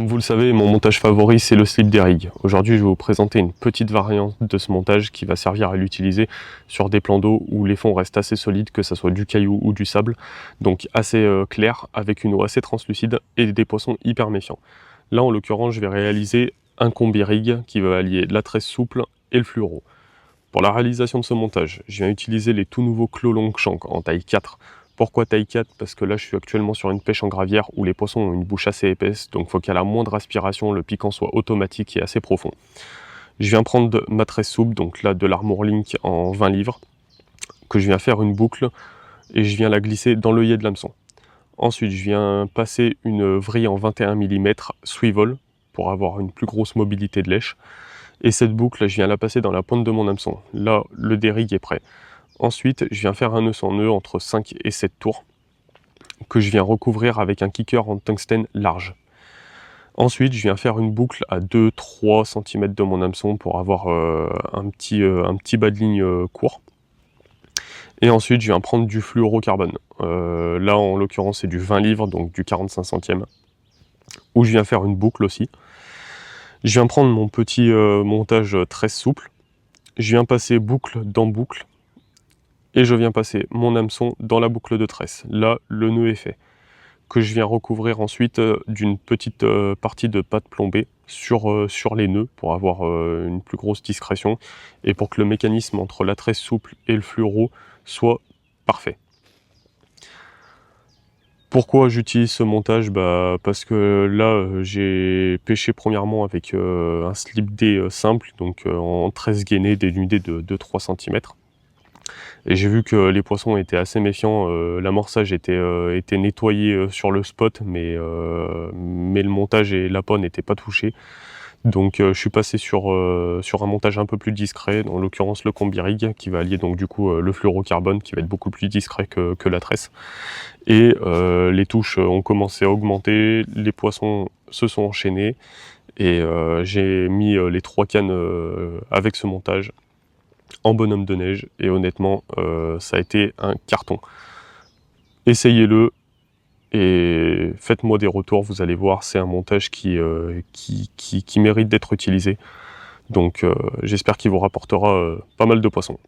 Comme vous le savez, mon montage favori c'est le slip des rigs. Aujourd'hui je vais vous présenter une petite variante de ce montage qui va servir à l'utiliser sur des plans d'eau où les fonds restent assez solides, que ce soit du caillou ou du sable, donc assez clair, avec une eau assez translucide et des poissons hyper méfiants. Là en l'occurrence je vais réaliser un combi rig qui va allier la tresse souple et le fluoro. Pour la réalisation de ce montage, je viens utiliser les tout nouveaux Claw Longshank en taille 4. Pourquoi taille 4? Parce que là je suis actuellement sur une pêche en gravière où les poissons ont une bouche assez épaisse, donc il faut qu'à la moindre aspiration, le piquant soit automatique et assez profond. Je viens prendre ma tresse souple, donc là de l'Armor Link en 20 livres, que je viens faire une boucle et je viens la glisser dans l'œillet de l'hameçon. Ensuite je viens passer une vrille en 21 mm swivel pour avoir une plus grosse mobilité de lèche. Et cette boucle, je viens la passer dans la pointe de mon hameçon. Là, le dérig est prêt. Ensuite, je viens faire un nœud sans nœud entre 5 et 7 tours, que je viens recouvrir avec un kicker en tungstène large. Ensuite, je viens faire une boucle à 2-3 cm de mon hameçon pour avoir un petit bas de ligne court. Et ensuite, je viens prendre du fluorocarbone. Là, en l'occurrence, c'est du 20 livres, donc du 45 centièmes, où je viens faire une boucle aussi. Je viens prendre mon petit montage tresse souple, je viens passer boucle dans boucle, et je viens passer mon hameçon dans la boucle de tresse. Là, le nœud est fait, que je viens recouvrir ensuite d'une petite partie de pâte plombée sur les nœuds, pour avoir une plus grosse discrétion, et pour que le mécanisme entre la tresse souple et le fluoro soit parfait. Pourquoi j'utilise ce montage? Parce que là j'ai pêché premièrement avec un slip D simple, donc en 13 gainés dénudé de 3 cm. Et j'ai vu que les poissons étaient assez méfiants, l'amorçage était nettoyé sur le spot, mais le montage et l'appât n'étaient pas touchés. Donc je suis passé sur un montage un peu plus discret, en l'occurrence le combi rig, qui va allier donc du coup le fluorocarbone, qui va être beaucoup plus discret que la tresse. Et les touches ont commencé à augmenter, les poissons se sont enchaînés, et j'ai mis les 3 cannes avec ce montage en bonhomme de neige, et honnêtement ça a été un carton. Essayez-le et faites-moi des retours, vous allez voir, c'est un montage qui mérite d'être utilisé. Donc j'espère qu'il vous rapportera pas mal de poissons.